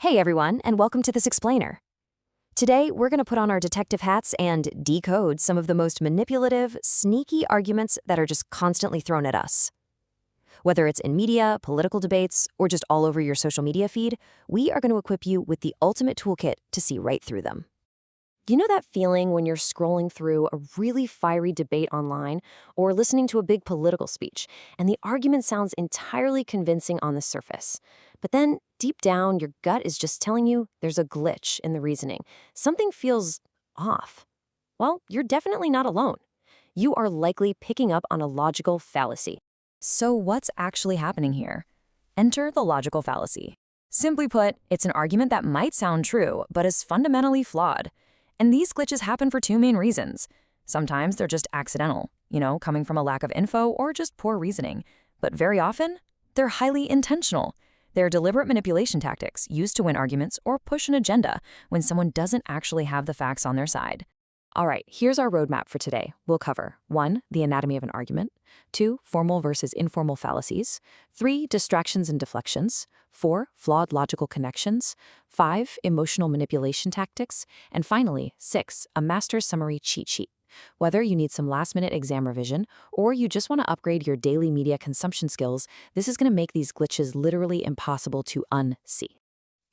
Hey everyone, and welcome to this explainer. Today, we're going to put on our detective hats and decode some of the most manipulative, sneaky arguments that are just constantly thrown at us. Whether it's in media, political debates, or just all over your social media feed, we are going to equip you with the ultimate toolkit to see right through them. You know that feeling when you're scrolling through a really fiery debate online or listening to a big political speech, and the argument sounds entirely convincing on the surface? But then, deep down, your gut is just telling you there's a glitch in the reasoning. Something feels off. Well, you're definitely not alone. You are likely picking up on a logical fallacy. So what's actually happening here? Enter the logical fallacy. Simply put, it's an argument that might sound true, but is fundamentally flawed. And these glitches happen for two main reasons. Sometimes they're just accidental, coming from a lack of info or just poor reasoning. But very often, they're highly intentional. They're deliberate manipulation tactics used to win arguments or push an agenda when someone doesn't actually have the facts on their side. All right, here's our roadmap for today. We'll cover 1. The anatomy of an argument, 2. Formal versus informal fallacies, 3. Distractions and deflections, 4. Flawed logical connections, 5. Emotional manipulation tactics, and finally, 6. A master's summary cheat sheet. Whether you need some last-minute exam revision or you just want to upgrade your daily media consumption skills, this is going to make these glitches literally impossible to unsee.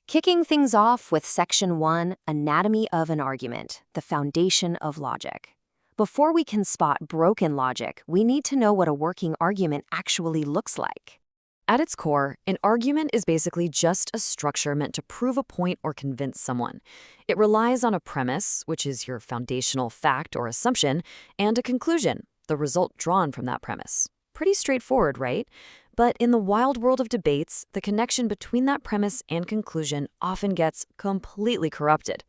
Kicking things off with Section 1, Anatomy of an Argument, the foundation of logic. Before we can spot broken logic, we need to know what a working argument actually looks like. At its core, an argument is basically just a structure meant to prove a point or convince someone. It relies on a premise, which is your foundational fact or assumption, and a conclusion, the result drawn from that premise. Pretty straightforward, right? But in the wild world of debates, the connection between that premise and conclusion often gets completely corrupted.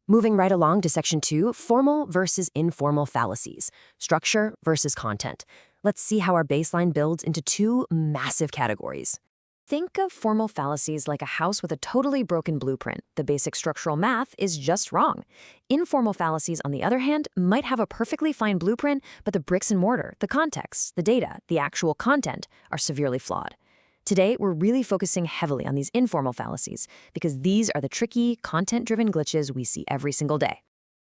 Moving right along to Section 2, Formal versus Informal Fallacies, Structure versus Content. Let's see how our baseline builds into two massive categories. Think of formal fallacies like a house with a totally broken blueprint. The basic structural math is just wrong. Informal fallacies, on the other hand, might have a perfectly fine blueprint, but the bricks and mortar, the context, the data, the actual content are severely flawed. Today, we're really focusing heavily on these informal fallacies because these are the tricky, content-driven glitches we see every single day.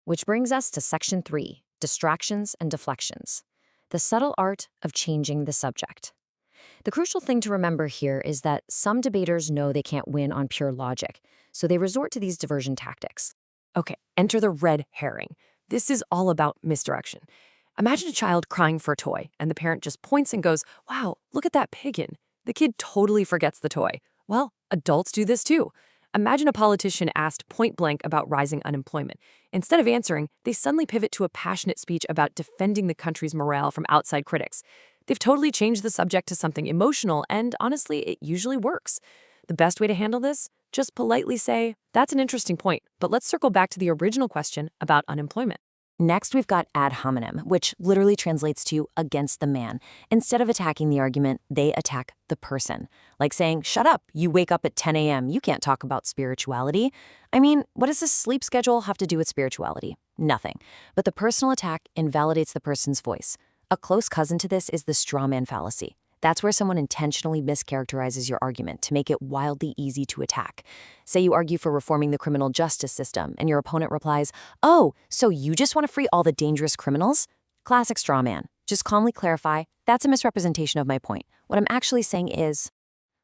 Which brings us to Section 3, Distractions and Deflections, the subtle art of changing the subject. The crucial thing to remember here is that some debaters know they can't win on pure logic, so they resort to these diversion tactics. Okay, enter the red herring. This is all about misdirection. Imagine a child crying for a toy, and the parent just points and goes, "Wow, look at that piggin." The kid totally forgets the toy. Well, adults do this too. Imagine a politician asked point blank about rising unemployment. Instead of answering, they suddenly pivot to a passionate speech about defending the country's morale from outside critics. They've totally changed the subject to something emotional, and honestly, it usually works. The best way to handle this? Just politely say, "That's an interesting point, but let's circle back to the original question about unemployment." Next, we've got ad hominem, which literally translates to against the man. Instead of attacking the argument, they attack the person. Like saying, "Shut up, you wake up at 10 a.m., you can't talk about spirituality." I mean, what does a sleep schedule have to do with spirituality? Nothing. But the personal attack invalidates the person's voice. A close cousin to this is the straw man fallacy. That's where someone intentionally mischaracterizes your argument to make it wildly easy to attack. Say you argue for reforming the criminal justice system, and your opponent replies, "Oh, so you just want to free all the dangerous criminals?" Classic straw man. Just calmly clarify, "That's a misrepresentation of my point. What I'm actually saying is..."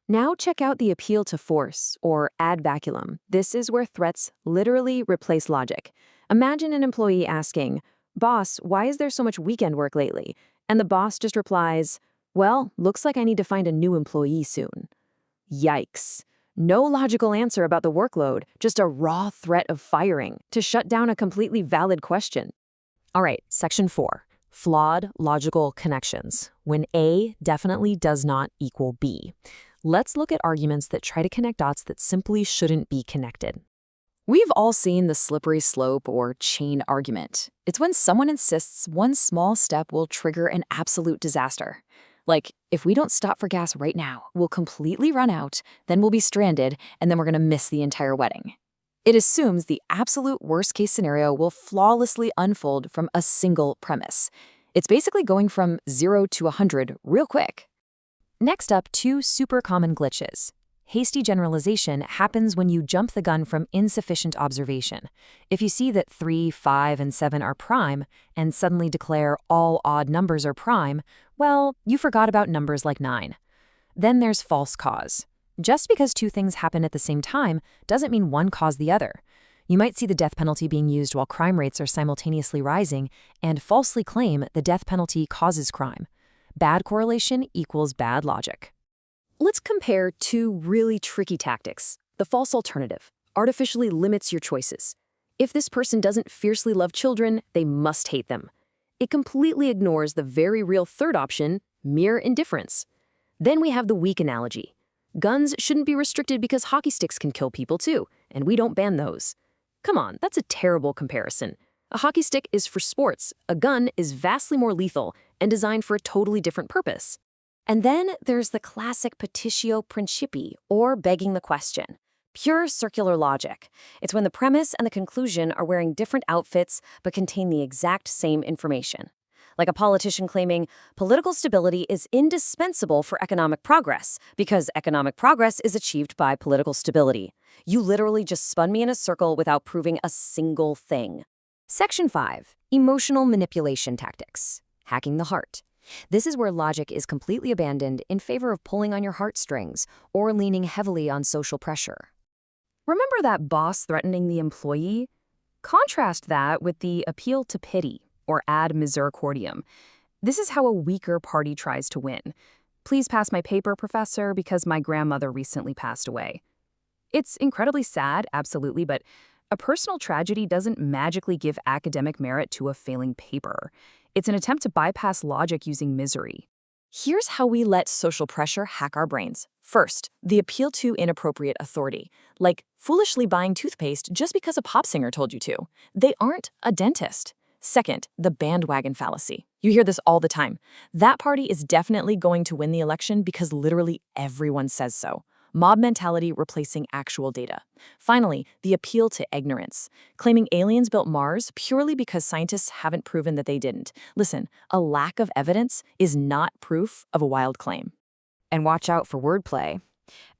Now check out the appeal to force, or ad baculum. This is where threats literally replace logic. Imagine an employee asking, "Boss, why is there so much weekend work lately?" And the boss just replies, "Well, looks like I need to find a new employee soon." Yikes. No logical answer about the workload, just a raw threat of firing to shut down a completely valid question. All right, Section 4, Flawed logical connections, when A definitely does not equal B. Let's look at arguments that try to connect dots that simply shouldn't be connected. We've all seen the slippery slope or chain argument. It's when someone insists one small step will trigger an absolute disaster. Like, if we don't stop for gas right now, we'll completely run out, then we'll be stranded, and then we're going to miss the entire wedding. It assumes the absolute worst-case scenario will flawlessly unfold from a single premise. It's basically going from 0 to 100 real quick. Next up, two super common glitches. Hasty generalization happens when you jump the gun from insufficient observation. If you see that 3, 5, and 7 are prime and suddenly declare all odd numbers are prime, well, you forgot about numbers like 9. Then there's false cause. Just because two things happen at the same time doesn't mean one caused the other. You might see the death penalty being used while crime rates are simultaneously rising and falsely claim the death penalty causes crime. Bad correlation equals bad logic. Let's compare two really tricky tactics. The false alternative artificially limits your choices. If this person doesn't fiercely love children, they must hate them. It completely ignores the very real third option, mere indifference. Then we have the weak analogy. Guns shouldn't be restricted because hockey sticks can kill people too, and we don't ban those. Come on, that's a terrible comparison. A hockey stick is for sports, a gun is vastly more lethal and designed for a totally different purpose. And then there's the classic petitio principii, or begging the question. Pure circular logic. It's when the premise and the conclusion are wearing different outfits but contain the exact same information. Like a politician claiming, political stability is indispensable for economic progress because economic progress is achieved by political stability. You literally just spun me in a circle without proving a single thing. Section 5. Emotional manipulation tactics. Hacking the heart. This is where logic is completely abandoned in favor of pulling on your heartstrings or leaning heavily on social pressure. Remember that boss threatening the employee? Contrast that with the appeal to pity, or ad misericordiam. This is how a weaker party tries to win. Please pass my paper, professor, because my grandmother recently passed away. It's incredibly sad, absolutely, but a personal tragedy doesn't magically give academic merit to a failing paper. It's an attempt to bypass logic using misery. Here's how we let social pressure hack our brains. First, the appeal to inappropriate authority, like foolishly buying toothpaste just because a pop singer told you to. They aren't a dentist. Second, the bandwagon fallacy. You hear this all the time. That party is definitely going to win the election because literally everyone says so. Mob mentality replacing actual data. Finally, the appeal to ignorance, claiming aliens built Mars purely because scientists haven't proven that they didn't. Listen, a lack of evidence is not proof of a wild claim. And watch out for wordplay.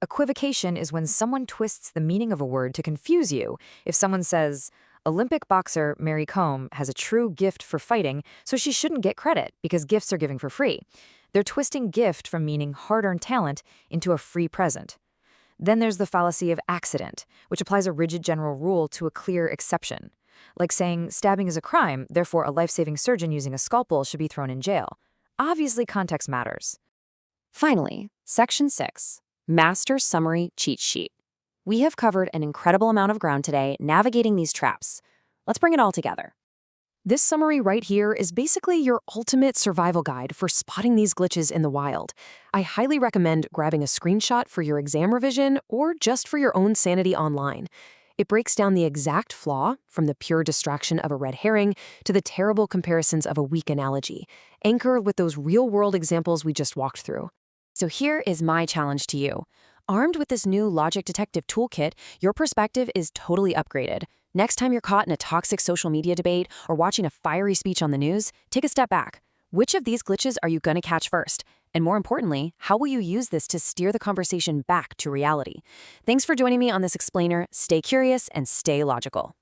Equivocation is when someone twists the meaning of a word to confuse you. If someone says, Olympic boxer Mary Kom has a true gift for fighting, so she shouldn't get credit because gifts are given for free. They're twisting gift from meaning hard-earned talent into a free present. Then there's the fallacy of accident, which applies a rigid general rule to a clear exception. Like saying stabbing is a crime, therefore a life-saving surgeon using a scalpel should be thrown in jail. Obviously, context matters. Finally, Section 6, Master Summary Cheat Sheet. We have covered an incredible amount of ground today navigating these traps. Let's bring it all together. This summary right here is basically your ultimate survival guide for spotting these glitches in the wild. I highly recommend grabbing a screenshot for your exam revision or just for your own sanity online. It breaks down the exact flaw, from the pure distraction of a red herring to the terrible comparisons of a weak analogy, anchored with those real-world examples we just walked through. So here is my challenge to you. Armed with this new Logic Detective toolkit, your perspective is totally upgraded. Next time you're caught in a toxic social media debate or watching a fiery speech on the news, take a step back. Which of these glitches are you going to catch first? And more importantly, how will you use this to steer the conversation back to reality? Thanks for joining me on this explainer. Stay curious and stay logical.